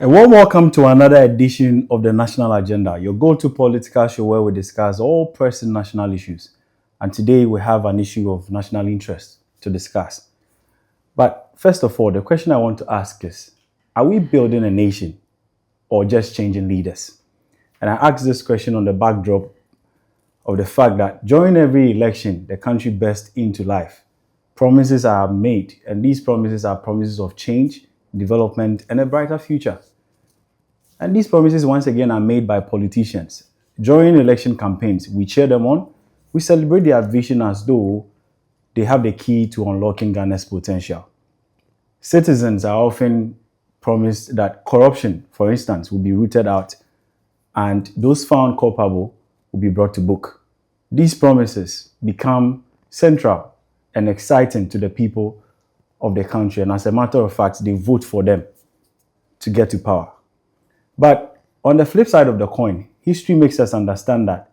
A warm welcome to another edition of the National Agenda, your go-to political show where we discuss all pressing national issues. And today we have an issue of national interest to discuss. But first of all, the question I want to ask is, are we building a nation or just changing leaders? And I ask this question on the backdrop of the fact that during every election, the country bursts into life. Promises are made, and these promises are promises of change, development, and a brighter future. And these promises, once again, are made by politicians. During election campaigns, we cheer them on, we celebrate their vision as though they have the key to unlocking Ghana's potential. Citizens are often promised that corruption, for instance, will be rooted out and those found culpable will be brought to book. These promises become central and exciting to the people of the country, and as a matter of fact, they vote for them to get to power. But on the flip side of the coin, history makes us understand that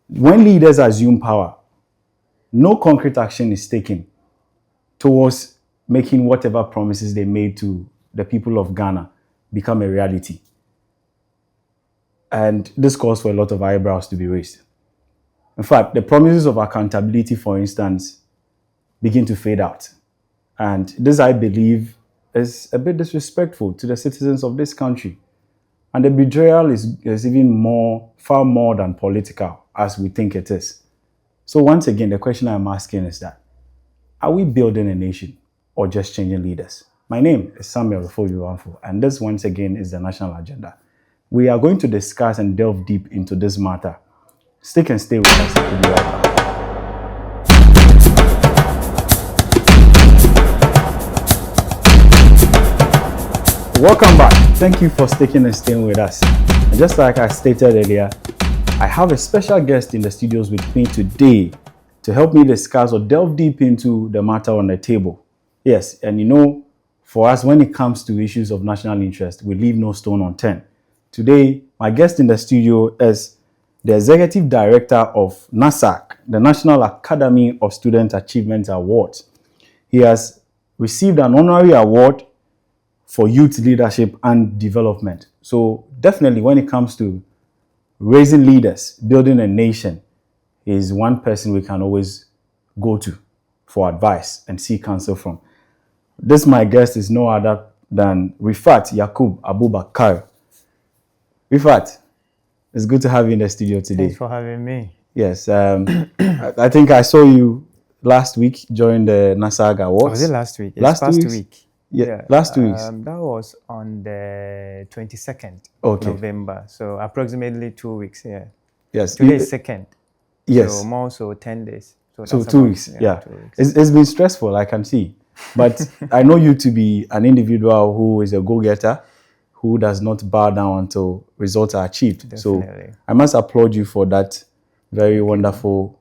when leaders assume power, no concrete action is taken towards making whatever promises they made to the people of Ghana become a reality. And this calls for a lot of eyebrows to be raised. In fact, the promises of accountability, for instance, begin to fade out. And this, I believe, is a bit disrespectful to the citizens of this country. And the betrayal is even far more than political as we think it is. So once again, the question I'm asking is that, are we building a nation or just changing leaders? My name is Samuel Ofobi Bamfo, and this once again is the National Agenda. We are going to discuss and delve deep into this matter. Stick and stay with us. We'll be right back. Welcome back. Thank you for sticking and staying with us. And just like I stated earlier, I have a special guest in the studios with me today to help me discuss or delve deep into the matter on the table. Yes, and for us, when it comes to issues of national interest, we leave no stone unturned. Today, my guest in the studio is the Executive Director of NASAC, the National Academy of Student Achievement Awards. He has received an honorary award for youth leadership and development. So definitely when it comes to raising leaders, building a nation, is one person we can always go to for advice and seek counsel from. This, my guest, is no other than Rifat Yakub Abubakar. Rifat, it's good to have you in the studio today. Thanks for having me. Yes, I think I saw you last week during the NASAG Awards. Was it last week? Last week. Yeah, last 2 weeks. That was on the 22nd Okay. November, so approximately 2 weeks. Yeah. Yes. Today is 2nd. Yes. So more so 10 days. So 2 weeks. Yeah. 2 weeks. It's been stressful, I can see. But I know you to be an individual who is a go-getter, who does not bow down until results are achieved. Definitely. So I must applaud you for that very wonderful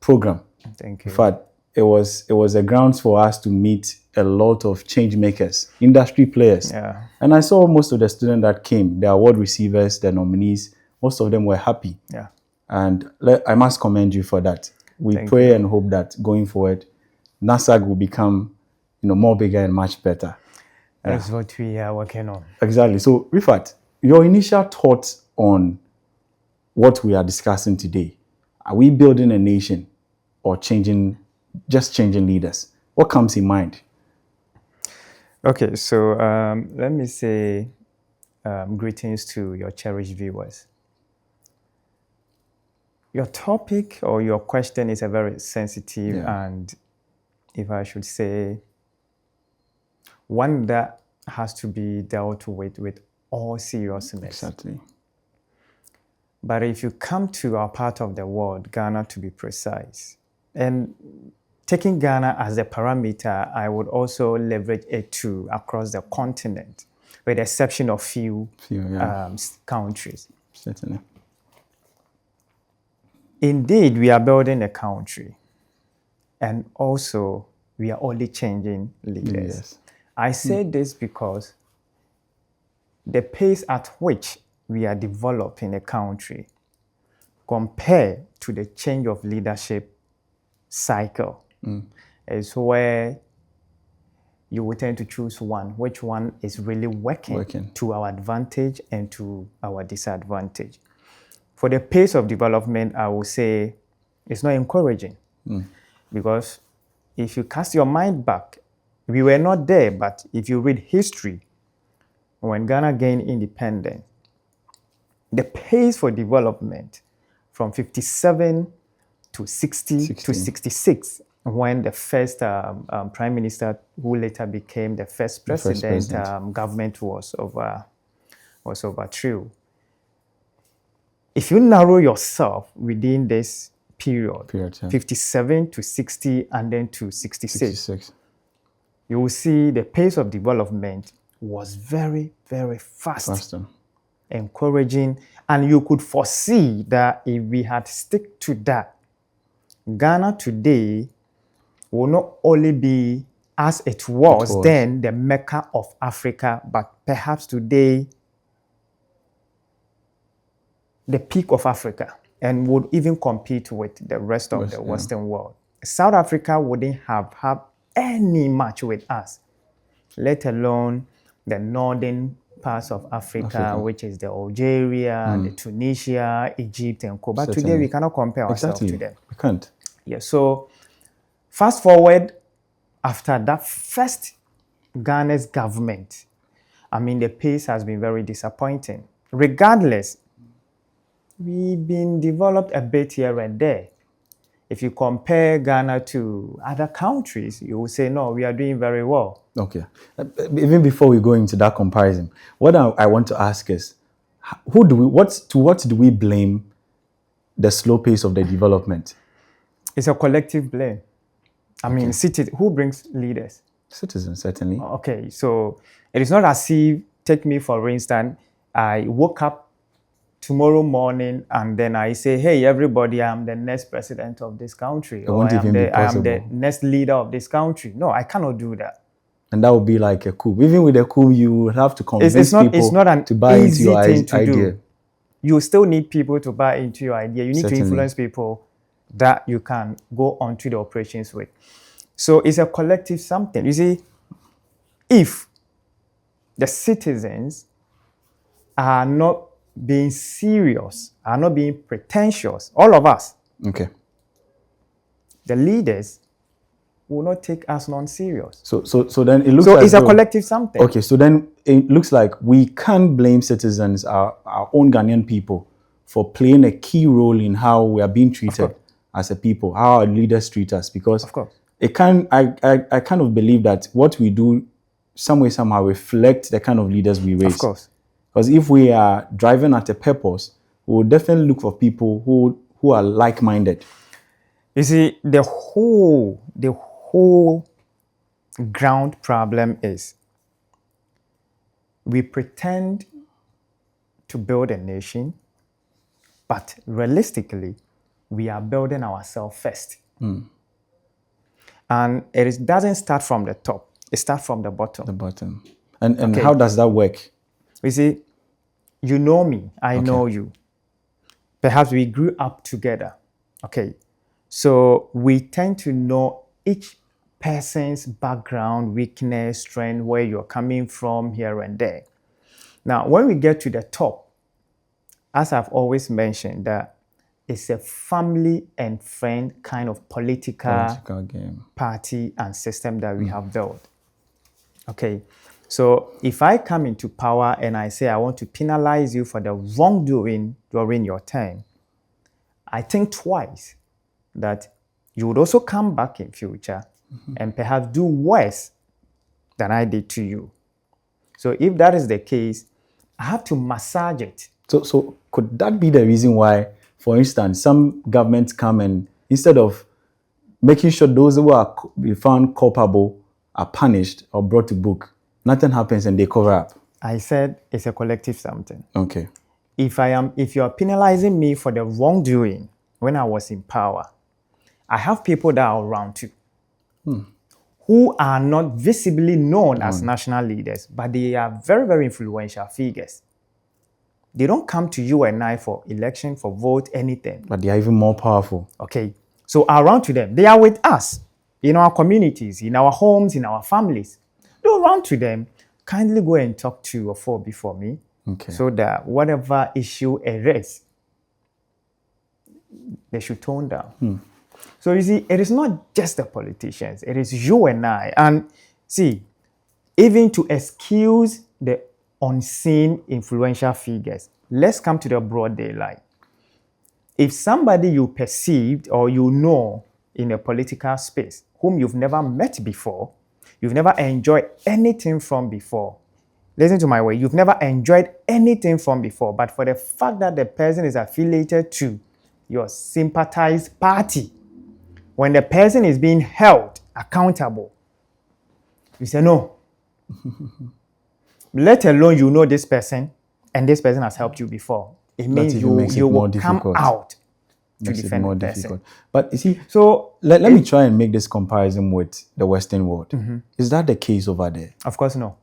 program. Thank you. In fact, it was a grounds for us to meet a lot of change makers, industry players. Yeah. And I saw most of the students that came, the award receivers, the nominees, most of them were happy. Yeah. And I must commend you for that. We Thank pray you. and hope that going forward, NASAG will become more bigger and much better. That's what we are working on. Exactly. So, Rifat, your initial thoughts on what we are discussing today. Are we building a nation or just changing leaders? What comes in mind? Okay, so let me say greetings to your cherished viewers. Your topic or your question is a very sensitive and, if I should say, one that has to be dealt with all seriousness. Exactly. But if you come to our part of the world, Ghana to be precise, and taking Ghana as a parameter, I would also leverage it to across the continent, with the exception of few countries. Certainly. Indeed, we are building a country, and also we are only changing leaders. Yes. I say this because the pace at which we are developing a country compared to the change of leadership cycle is where you will tend to choose one, which one is really working to our advantage and to our disadvantage. For the pace of development, I would say it's not encouraging because if you cast your mind back, we were not there, but if you read history, when Ghana gained independence, the pace for development from 57 to 60 to 66, when the first prime minister, who later became the first president, government was overthrew. If you narrow yourself within this period 57 to 60 and then to 66, you will see the pace of development was very, very fast, encouraging, and you could foresee that if we had stick to that, Ghana today will not only be as it was then the Mecca of Africa, but perhaps today the peak of Africa, and would even compete with the rest of the Western world. South Africa wouldn't have any match with us, let alone the northern parts of Africa, which is the Algeria, the Tunisia, Egypt, and Co. But today we cannot compare ourselves to them. We can't. Yeah, so fast forward after that first Ghana's government, I mean, the pace has been very disappointing. Regardless, we've been developed a bit here and there. If you compare Ghana to other countries, you will say, no, we are doing very well. Okay. Even before we go into that comparison, what I want to ask is, what do we blame the slow pace of the development? It's a collective blame. I mean, who brings leaders? Citizens, certainly. Okay, so it is not as if, take me for instance, I woke up tomorrow morning and then I say, hey, everybody, I'm the next president of this country. It won't even be possible. I am the next leader of this country. No, I cannot do that. And that would be like a coup. Even with a coup, you would have to convince people to buy into your idea. You still need people to buy into your idea. You need to influence people that you can go on to the operations with. So it's a collective something. You see, if the citizens are not being serious, are not being pretentious, all of us, the leaders will not take us non-serious. So then it looks like it's a collective something. Okay, so then it looks like we can't blame citizens, our own Ghanaian people, for playing a key role in how we are being treated as a people, how our leaders treat us, because it can. I kind of believe that what we do, some way somehow, reflect the kind of leaders we raise. Of course. Because if we are driving at a purpose, we will definitely look for people who are like-minded. You see, the whole ground problem is we pretend to build a nation, but realistically, we are building ourselves first. And it doesn't start from the top. It starts from the bottom. The bottom. And how does that work? You see, you know me, I know you. Perhaps we grew up together. Okay. So we tend to know each person's background, weakness, strength, where you're coming from, here and there. Now, when we get to the top, as I've always mentioned, that it's a family and friend kind of political game, party and system that we have built. Okay. So if I come into power and I say I want to penalize you for the wrongdoing during your term, I think twice that you would also come back in future and perhaps do worse than I did to you. So if that is the case, I have to massage it. So could that be the reason why, for instance, some governments come and instead of making sure those who are found culpable are punished or brought to book, nothing happens and they cover up? I said it's a collective something. Okay. If you are penalizing me for the wrongdoing when I was in power, I have people that are around too, who are not visibly known as national leaders, but they are very, very influential figures. They don't come to you and I for election, for vote, anything. But they are even more powerful. Okay. So around to them, they are with us in our communities, in our homes, in our families. You run to them, kindly go and talk to Ofobi for me, Okay. so that whatever issue it is, they should tone down. So you see, it is not just the politicians, it is you and I. And see, even to excuse the unseen influential figures, let's come to the broad daylight. If somebody you perceived or you know in a political space whom you've never met before, you've never enjoyed anything from before, listen to my way, you've never enjoyed anything from before, but for the fact that the person is affiliated to your sympathized party, when the person is being held accountable, you say no. Let alone you know this person and this person has helped you before. It means you will come out to defend the person. But you see, so let me try and make this comparison with the Western world. Is that the case over there? Of course, no.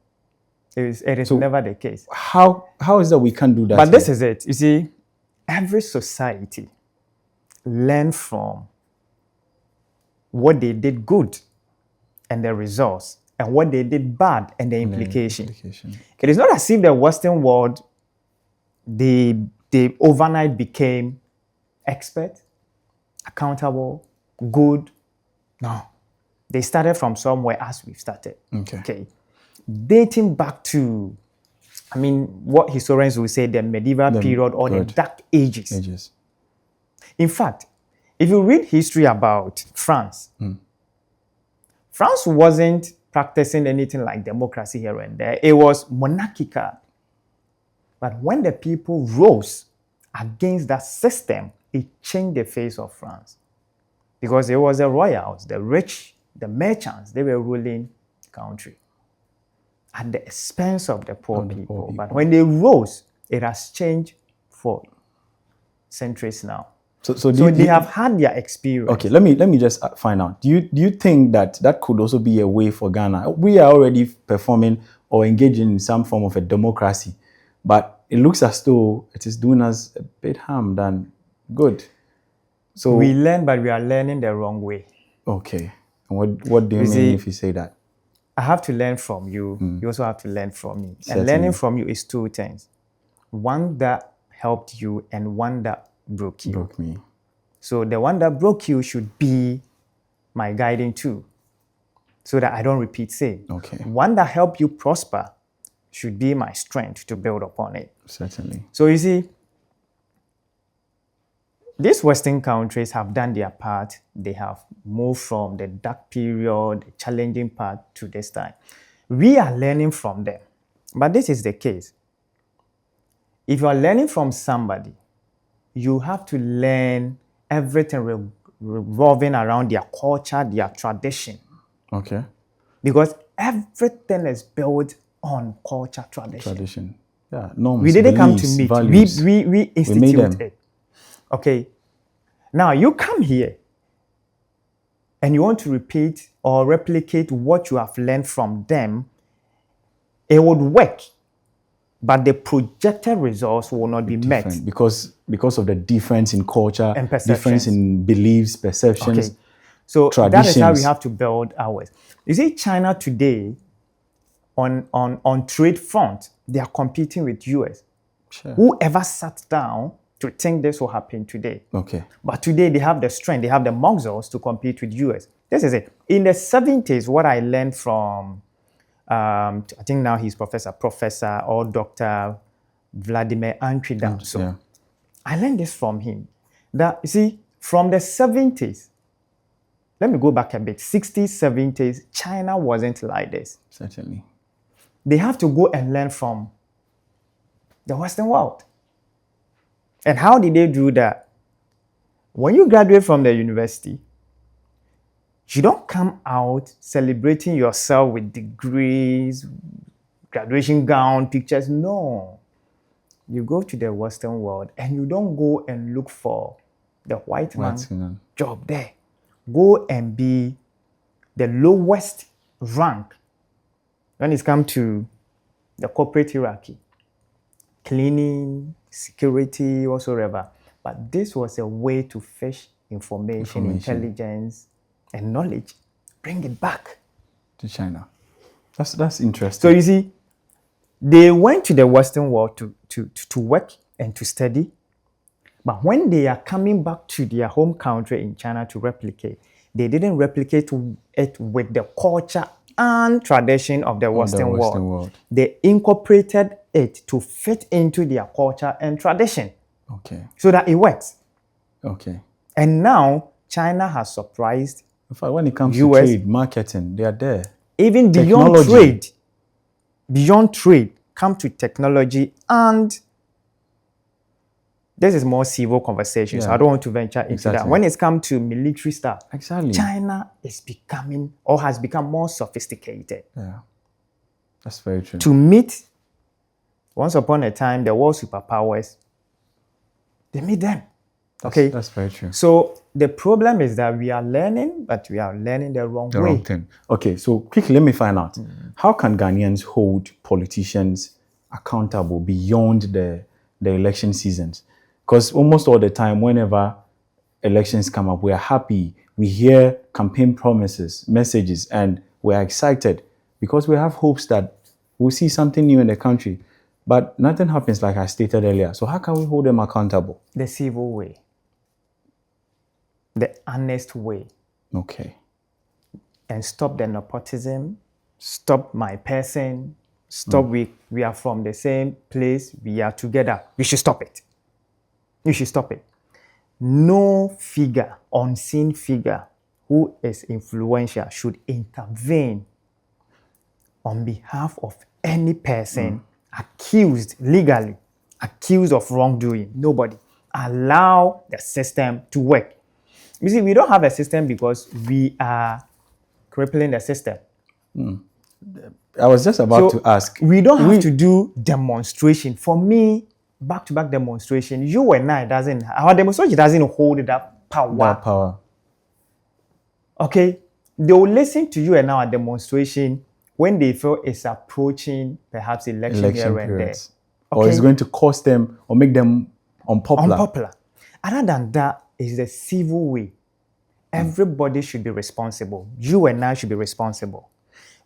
It is never the case. How is that we can't do that? But this is it. You see, every society learn from what they did good and the results, and what they did bad and the implication. It is not as if the Western world, they overnight became expert, accountable, good. No. They started from somewhere as we've started. Okay. Dating back to, what historians will say, the medieval period or the Dark Ages. In fact, if you read history about France, France wasn't practicing anything like democracy here and there. It was monarchical. But when the people rose against that system, it changed the face of France. Because it was the royals, the rich, the merchants, they were ruling the country at the expense of the poor people. But when they rose, it has changed for centuries now. So they have had their experience. Okay, let me just find out. Do you think that could also be a way for Ghana? We are already performing or engaging in some form of a democracy, but it looks as though it is doing us a bit harm than good. So we learn, but we are learning the wrong way. Okay. And what do you mean if you say that? I have to learn from you. You also have to learn from me. Certainly. And learning from you is two things. One that helped you and one that broke you. Broke me. So the one that broke you should be my guiding tool so that I don't repeat same. Okay. One that helped you prosper should be my strength to build upon it. Certainly. So you see, these Western countries have done their part. They have moved from the dark period, the challenging part to this time. We are learning from them. But this is the case. If you are learning from somebody, you have to learn everything revolving around their culture, their tradition. Okay. Because everything is built on culture, tradition. Yeah, norms, we didn't come to meet. Values. We institute it. Okay. Now you come here and you want to repeat or replicate what you have learned from them. It would work, but the projected results will not be met because of the difference in culture and difference in beliefs, perceptions. Okay. So traditions. That is how we have to build ours. You see, China today on trade front, they are competing with US. Sure. Whoever sat down to think this will happen today? Okay. But today they have the strength, they have the muscles to compete with US. This is it. In the 70s, what I learned from, I think now he's Professor or Dr. Vladimir Antridam. So yeah. I learned this from him. That, you see, from the 70s, let me go back a bit, 60s, 70s, China wasn't like this. Certainly. They have to go and learn from the Western world. And how did they do that? When you graduate from the university, you don't come out celebrating yourself with degrees, graduation gown, pictures. No. You go to the Western world and you don't go and look for the white man job there. Go and be the lowest rank when it's come to the corporate hierarchy. Cleaning, security, whatsoever. But this was a way to fetch information, intelligence, and knowledge. Bring it back to China. That's So interesting. you see, they went to the Western world to work and to study. But when they are coming back to their home country in China to replicate, they didn't replicate it with the culture and tradition of the Western world. They incorporated it to fit into their culture and tradition. Okay. So that it works. Okay. And now China has surprised. In fact, when it comes US, to trade, marketing, they are there. Even beyond trade, come to technology, and this is more civil conversation, so I don't want to venture into that. When it's come to military stuff, China is becoming or has become more sophisticated. Yeah, that's very true. To meet, once upon a time, the world superpowers, they meet them. Okay, that's very true. So the problem is that we are learning, but we are learning the wrong way. Wrong thing. Okay, so quickly, let me find out. How can Ghanaians hold politicians accountable beyond the election seasons? Because almost all the time, whenever elections come up, we are happy. We hear campaign promises, messages, and we are excited because we have hopes that we'll see something new in the country. But nothing happens like I stated earlier. So how can we hold them accountable? The civil way. The honest way. Okay. And stop the nepotism, stop my person, stop we are from the same place, we are together. We should stop it. You should stop it. No figure, unseen figure, who is influential should intervene on behalf of any person legally accused of wrongdoing. Nobody. Allow the system to work. You see, we don't have a system because we are crippling the system. I was just about to ask. We don't have to do demonstration. For me, back-to-back demonstration, you and I our demonstration doesn't hold that power. Okay? They will listen to you and our demonstration when they feel it's approaching perhaps election here and there. Okay? Or it's going to cost them or make them unpopular. Other than that, is the civil way. Everybody should be responsible. You and I should be responsible.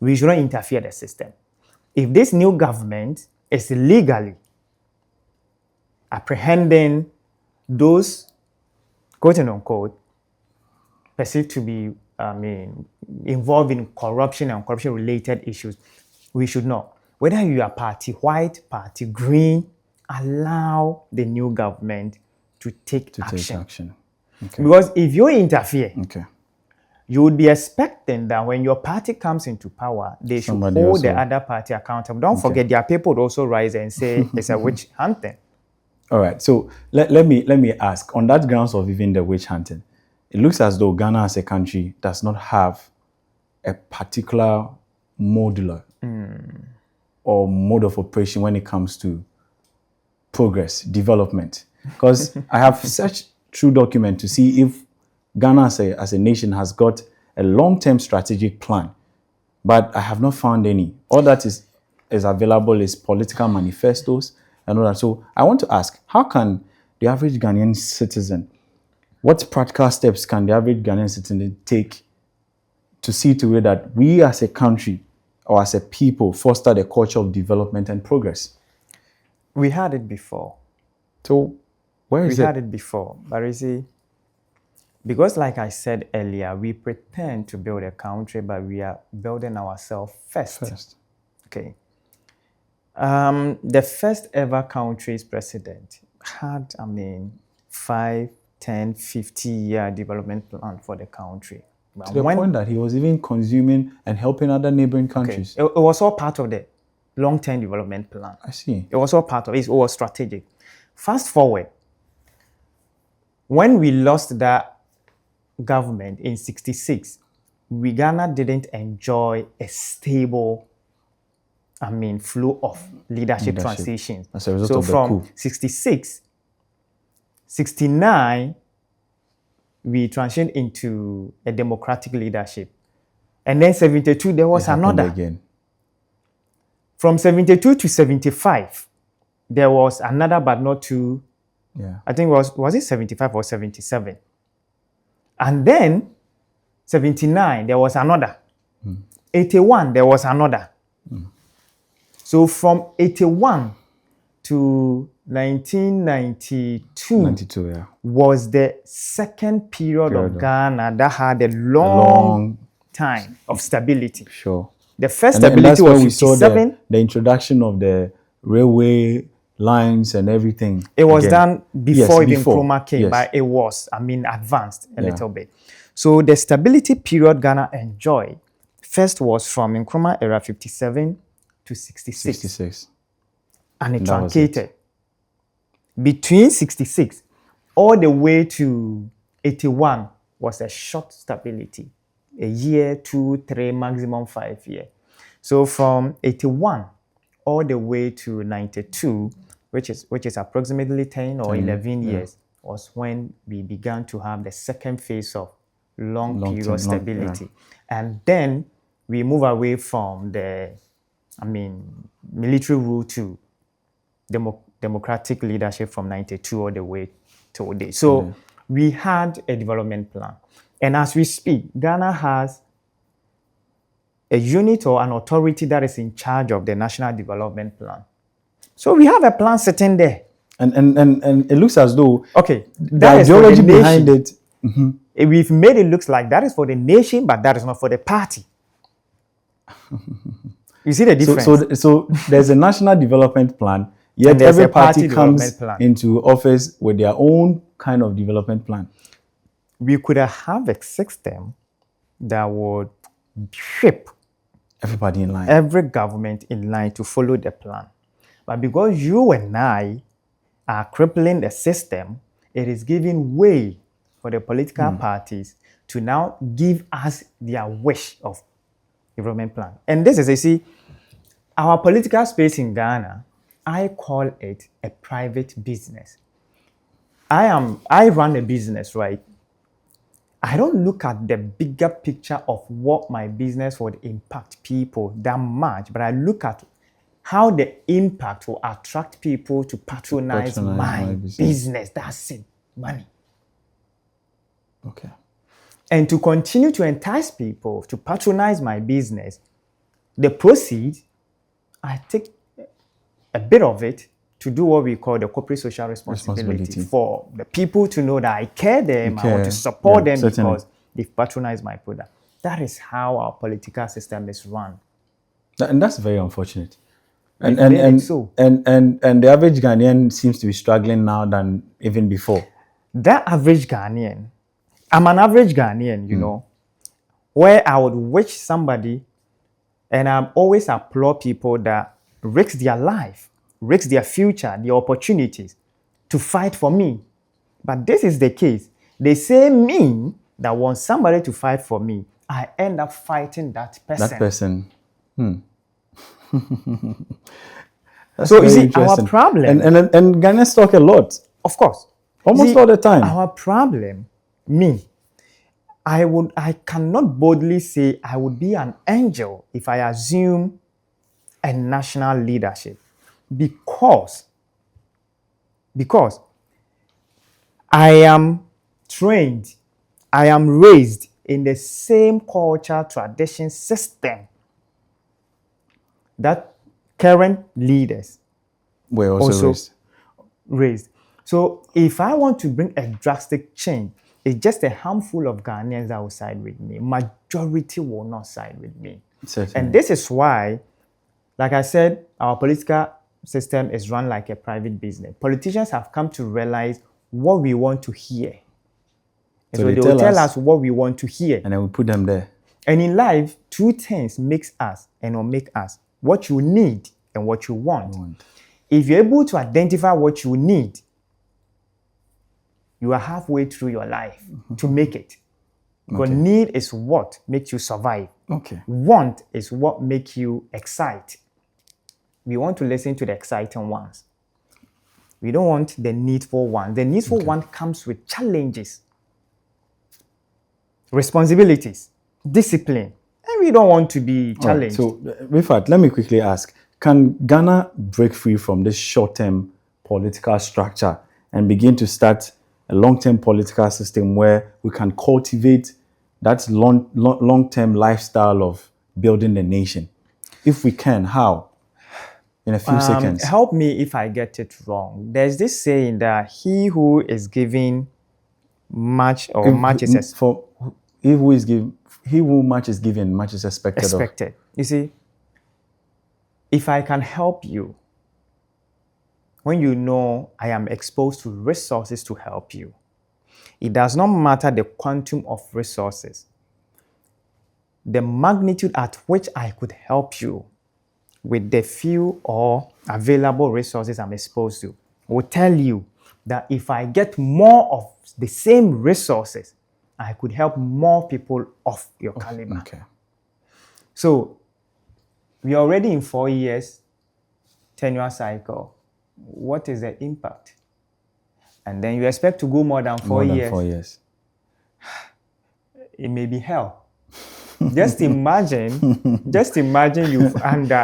We shouldn't interfere in the system. If this new government is legally apprehending those, quote unquote, perceived to be, involved in corruption and corruption-related issues, we should not. Whether you are party white, party green, allow the new government to take action. Okay. Because if you interfere, you would be expecting that when your party comes into power, they should hold the other party accountable. Don't forget, their people would also rise and say it's a witch hunting. All right. So let me ask, on that grounds of even the witch hunting, it looks as though Ghana as a country does not have a particular modular or mode of operation when it comes to progress, development. Because I have searched through document to see if Ghana as a nation has got a long-term strategic plan, but I have not found any. All that is available is political manifestos and all that. So I want to ask, how can the average Ghanaian citizen, what practical steps can the average Ghanaian citizen take to see to it that we as a country or as a people foster the culture of development and progress? We had it before. So where is it? We had it before, but you see, because like I said earlier, we pretend to build a country, but we are building ourselves first. Okay. The first ever country's president had, 5, 10, 50-year development plan for the country. To the point that he was even consuming and helping other neighboring countries. Okay. It was all part of the long-term development plan. I see. It was all part of it. It was strategic. Fast forward, when we lost that government in 1966, Ghana didn't enjoy a stable, flow of leadership transitions. As a result so of the from coup. 1966, 1969, we transitioned into a democratic leadership. And then 1972, there was another. Again. From 1972 to 1975, there was another, but not two. Yeah. I think was it 1975 or 1977? And then 1979, there was another. 1981, there was another. So from 81 to 1992 92, yeah. was the second period of Ghana that had a long Long, time of stability. sure. The first And stability that's was when we saw 57. the introduction of the railway lines and everything. It was again. done before even before. Nkrumah came, Yes. but it was, advanced a little bit. So the stability period Ghana enjoyed first was from Nkrumah era 57 to 66. 66. And it that was truncated. Between 66 all the way to 81 was a short stability. A year, 2, 3, maximum 5 years. So from 81 all the way to 92, which is approximately 10 or 11 years, was when we began to have the second phase of long period stability. And then we move away from the, military rule to democratic leadership from 92 all the way to today. So we had a development plan. And as we speak, Ghana has a unit or an authority that is in charge of the National Development Plan. So we have a plan sitting there. And it looks as though the ideology behind it. We've made it look like that is for the nation, but that is not for the party. You see the difference? So there's a national development plan, yet every party comes into office with their own kind of development plan. We could have a system that would shape everybody in line, every government in line to follow the plan. But because you and I are crippling the system, it is giving way for the political parties to now give us their wish of development plan. And this is, you see, our political space in Ghana, I call it a private business. I run a business, right? I don't look at the bigger picture of what my business would impact people that much, but I look at how the impact will attract people to patronize my business. That's it, money. Okay. And to continue to entice people to patronize my business, the proceeds, I take a bit of it to do what we call the corporate social responsibility for the people to know that I care them, I want to support them because they've patronized my product. That is how our political system is run. And that's very unfortunate. And the average Ghanaian seems to be struggling now than even before. That average Ghanaian, I'm an average Ghanaian, you know, where I would wish somebody, and I always applaud people that risk their life, risk their future, their opportunities to fight for me. But this is the case. They say me that want somebody to fight for me, I end up fighting that person. That person. So you see, our problem... And Ghanaians talk a lot. Of course. Almost all the time. Our problem, I cannot boldly say I would be an angel if I assume a national leadership because I am trained, I am raised in the same culture, tradition, system that current leaders were also raised. So if I want to bring a drastic change, it's just a handful of Ghanaians that will side with me. Majority will not side with me. Certainly. And this is why, like I said, our political system is run like a private business. Politicians have come to realize what we want to hear. So they will tell us what we want to hear. And then we put them there. And in life, two things makes us and will make us. What you need and what you want. If you're able to identify what you need, you are halfway through your life to make it. Because need is what makes you survive. Want is what makes you excite. We want to listen to the exciting ones. We don't want the needful one. The needful one comes with challenges, responsibilities, discipline. And we don't want to be challenged. So, Rifat, let me quickly ask, can Ghana break free from this short-term political structure and begin to start a long-term political system where we can cultivate that long-term lifestyle of building the nation? If we can, how? in a few seconds. Help me if I get it wrong. There's this saying that he who is giving much or much is He who much is given, much is expected. You see, if I can help you, when you know I am exposed to resources to help you, it does not matter the quantum of resources, the magnitude at which I could help you with the few or available resources I'm exposed to, will tell you that if I get more of the same resources, I could help more people of your caliber. Okay. So we are already in 4 years tenure cycle. What is the impact? And then you expect to go more than 4 years. More than 4 years. It may be hell. Just imagine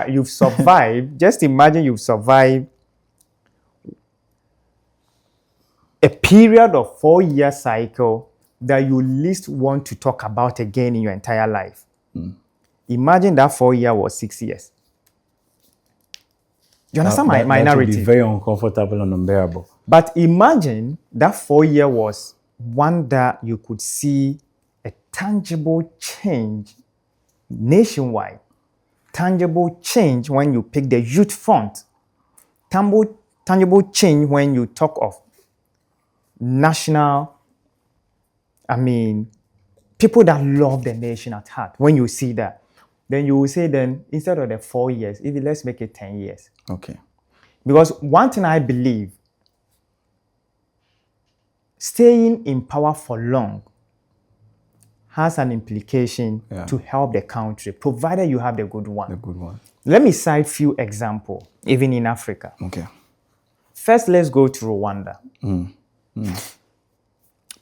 you've survived. Just imagine you've survived a period of 4-year cycle that you least want to talk about again in your entire life. Imagine that 4 year was 6 years. You understand my narrative? That would be very uncomfortable and unbearable. But imagine that 4 year was one that you could see a tangible change nationwide. Tangible change when you pick the youth front. Tangible change when you talk of national, people that love the nation at heart. When you see that, then you will say, then instead of the 4 years, let's make it 10 years. Okay. Because one thing I believe, staying in power for long has an implication to help the country, provided you have the good one. The good one. Let me cite few examples, even in Africa. Okay. First, let's go to Rwanda.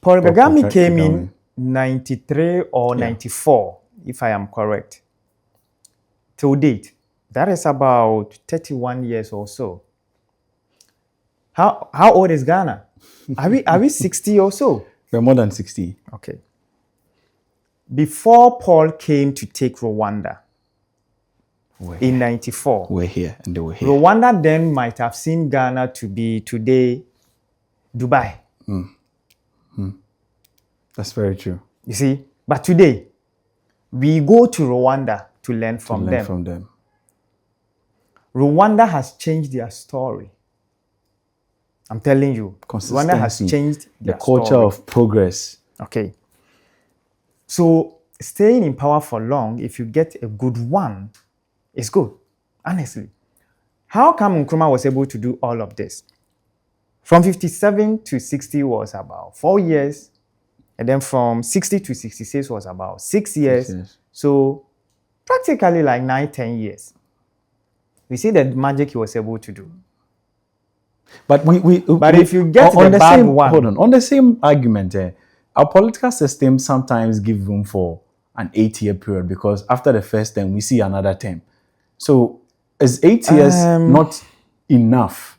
Paul Kagame came in 93 or 94, if I am correct. Till date, that is about 31 years or so. How old is Ghana? Are we 60 or so? We're more than 60. Okay. Before Paul came to take Rwanda in 94, we're here and they were here. Rwanda then might have seen Ghana to be today Dubai. That's very true. You see, but today we go to Rwanda to learn from them. Rwanda has changed their story. I'm telling you, Rwanda has changed the culture of progress. Okay. So staying in power for long, if you get a good one, is good. Honestly. How come Nkrumah was able to do all of this? From 57 to 60 was about 4 years. And then from 60 to 66 was about 6 years. 6 years. So practically like 9-10 years. We see the magic he was able to do. But if you get the bad one, hold on the same argument, our political system sometimes give room for an 8-year period because after the first term we see another term. So is 8 years not enough?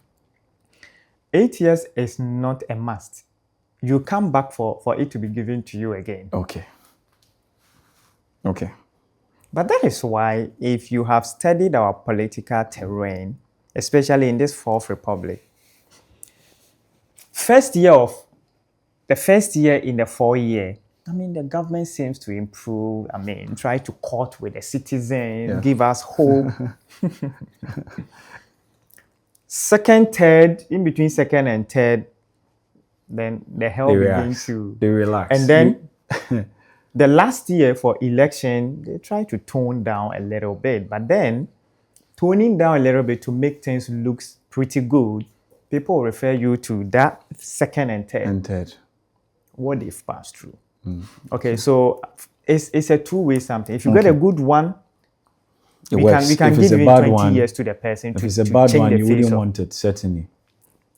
8 years is not a must. You come back for it to be given to you again. Okay. But that is why, if you have studied our political terrain, especially in this Fourth Republic, the first year in the 4 year, the government seems to improve. Try to court with the citizen, give us hope. Second, third, in between second and third, then the hell begins to... They relax. And then the last year for election, they try to tone down a little bit. But then, toning down a little bit to make things look pretty good, people refer you to that second and third. What they've passed through. Okay, so it's a two-way something. If you get a good one, we can give you 20 years to the person to change the face. If it's a bad one, you wouldn't want it, certainly.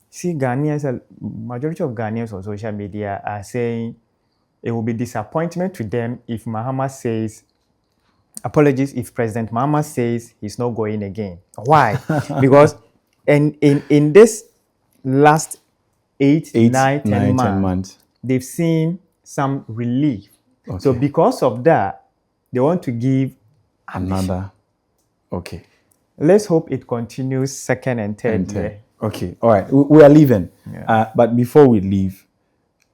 See, Ghanaians, majority of Ghanaians on social media are saying it will be disappointment to them if Mahama says, apologies, if President Mahama says he's not going again. Why? Because in this last 8, 9, 10 months, they've seen some relief. Okay. So because of that, they want to give another. Okay. Let's hope it continues second and third And year. okay, all right, we are leaving. Yeah. But before we leave,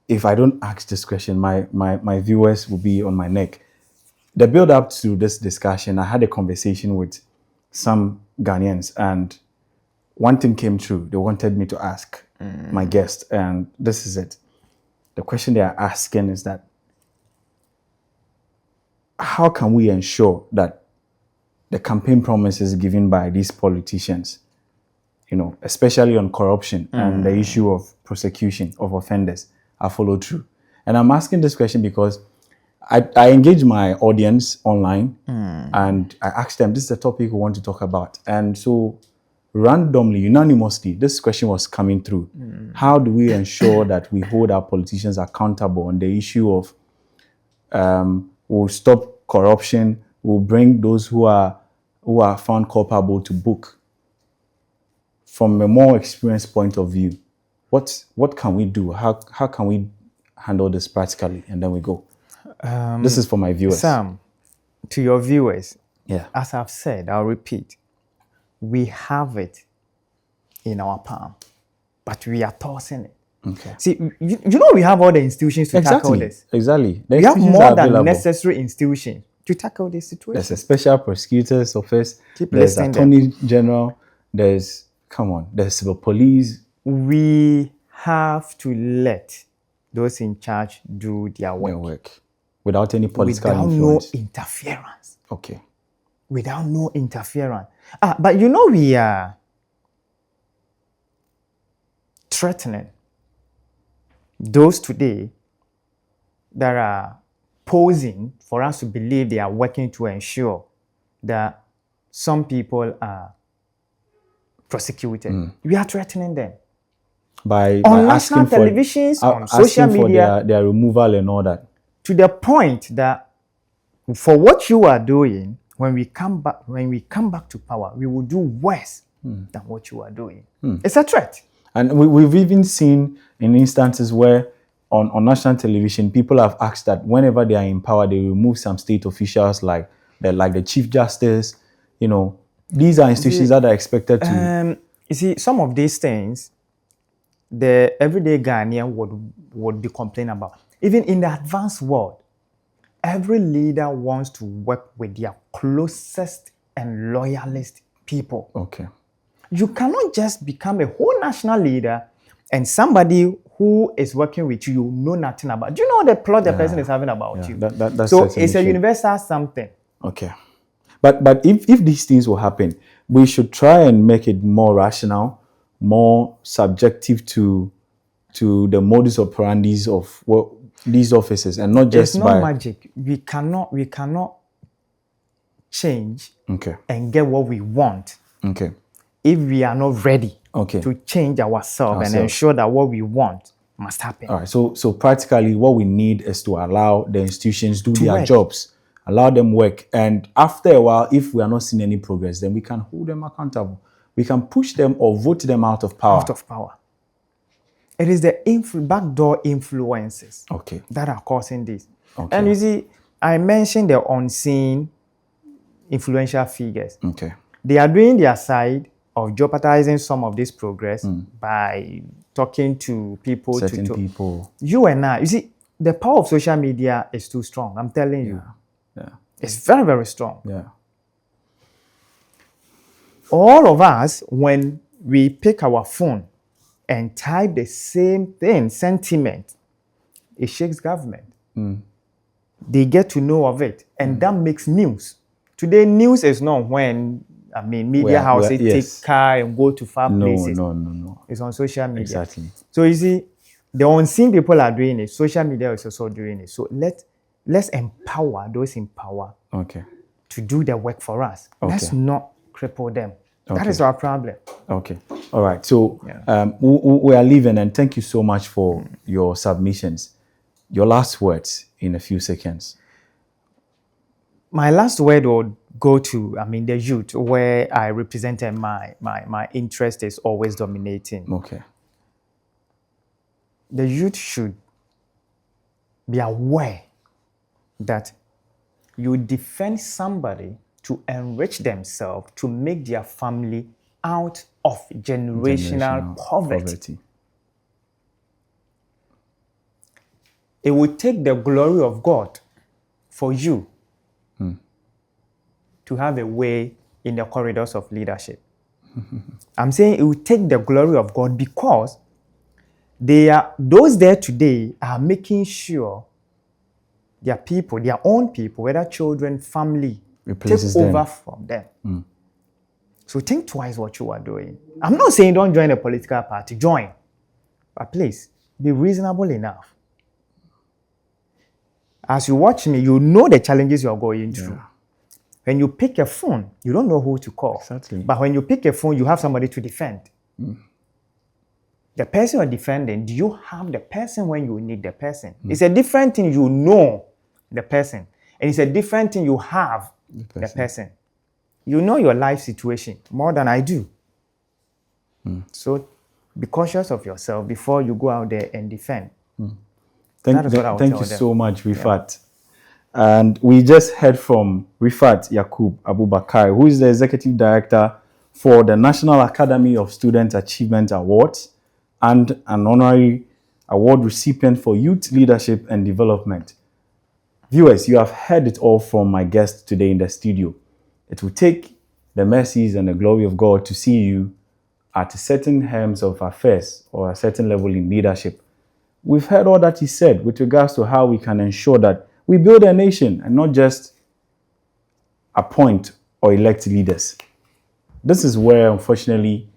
if I don't ask this question, my viewers will be on my neck. The build up to this discussion, I had a conversation with some Ghanaians, and one thing came true. They wanted me to ask my guest, and this is it. The question they are asking is that how can we ensure that the campaign promises given by these politicians, especially on corruption and the issue of prosecution of offenders, are followed through? And I'm asking this question because I engage my audience online and I asked them, this is the topic we want to talk about. And so randomly, unanimously, this question was coming through. How do we ensure that we hold our politicians accountable on the issue of we'll stop corruption, we'll bring those who are found culpable to book? From a more experienced point of view, what can we do? How can we handle this practically? And then we go. This is for my viewers. Sam, to your viewers, Yeah. as I've said, I'll repeat, we have it in our palm, but we are tossing it. Okay. See, you we have all the institutions to tackle this. Exactly. The We have institutions more are than available. necessary institutions to tackle this situation. There's a special prosecutor's office. Keep There's listing attorney general. There's civil police. We have to let those in charge do their work. Their work without any political without influence. no interference. Okay. Without no interference. But we are threatening those today that are posing for us to believe they are working to ensure that some people are prosecuted. We are threatening them. By On asking national for, televisions, on asking social for media, their removal and all that. to the point that for what you are doing, when we come back to power, we will do worse than what you are doing. It's a threat. And we've even seen in instances where on national television, people have asked that whenever they are in power, they remove some state officials like the Chief Justice. These are institutions that are expected to... You see, some of these things, the everyday Ghanaian would be complaining about. Even in the advanced world, every leader wants to work with their closest and loyalist people. Okay. You cannot just become a whole national leader and somebody who is working with you know nothing about. Do you know the plot the person is having about you? That's so it's a true. universal something. Okay. But if these things will happen, we should try and make it more rational, more subjective to the modus operandi of these offices, and not just It's not magic. We cannot change and get what we want if we are not ready to change ourselves and ensure that what we want must happen. All right. So practically, what we need is to allow the institutions do their work. jobs, allow them work, and after a while, if we are not seeing any progress, then we can hold them accountable. We can push them or vote them out of power. Out of power. It is the backdoor influences that are causing this. And you see, I mentioned the unseen influential figures. They are doing their side of jeopardizing some of this progress by talking to people. Certain people. You and I, you see, the power of social media is too strong. I'm telling you. Yeah. It's very, very strong. Yeah. All of us, when we pick our phone and type the same thing, sentiment, it shakes government. They get to know of it, and that makes news. Today, news is not when media houses take car and go to far places. No. It's on social media. Exactly. So you see, the unseen people are doing it. Social media is also doing it. So let's empower those in power to do the work for us. Let's not cripple them. That is our problem. Okay. All right. So we are leaving, and thank you so much for your submissions. Your last words in a few seconds. My last word would go to, the youth, where I represented my interest is always dominating. Okay. The youth should be aware that you defend somebody to enrich themselves, to make their family out of generational poverty. It will take the glory of God for you to have a way in the corridors of leadership. I'm saying it will take the glory of God because those there today are making sure their people, their own people, whether children, family, replaces take over them. from them. So think twice what you are doing. I'm not saying don't join a political party, join. But please, be reasonable enough. As you watch me, you know the challenges you are going through. When you pick a phone, you don't know who to call. Exactly. But when you pick a phone, you have somebody to defend. The person you're defending, do you have the person when you need the person? It's a different thing you know the person. And it's a different thing you have the person. You know your life situation more than I do. So be cautious of yourself before you go out there and defend. Thank you so much, Rifat. And we just heard from Rifat Yakub Abubakar, who is the Executive Director for the National Academy of Student Achievement Awards and an honorary award recipient for youth leadership and development. Viewers, you have heard it all from my guest today in the studio. It will take the mercies and the glory of God to see you at a certain terms of affairs or a certain level in leadership. We've heard all that he said with regards to how we can ensure that we build a nation and not just appoint or elect leaders. This is where, unfortunately,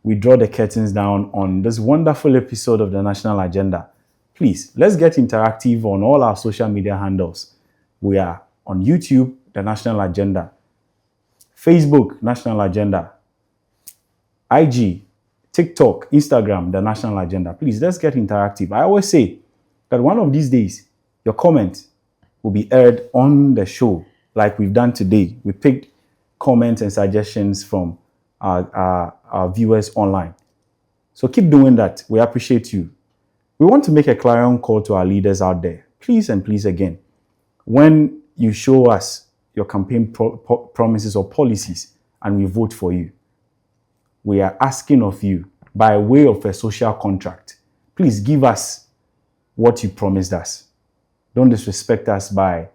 we draw the curtains down on this wonderful episode of the National Agenda. Please, let's get interactive on all our social media handles. We are on YouTube, the National Agenda, Facebook, National Agenda, IG, TikTok, Instagram, the National Agenda. Please, let's get interactive. I always say that one of these days, your comment will be aired on the show like we've done today. We picked comments and suggestions from our viewers online. So keep doing that. We appreciate you. We want to make a clarion call to our leaders out there. Please and please again, when you show us your campaign promises or policies and we vote for you, we are asking of you, by way of a social contract, please give us what you promised us. Don't disrespect us by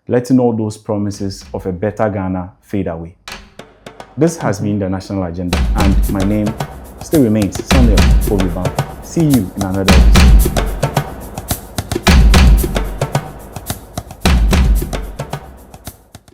letting all those promises of a better Ghana fade away. This has been the National Agenda, and my name still remains Samuel Ofobi Bamfo. See you in another episode.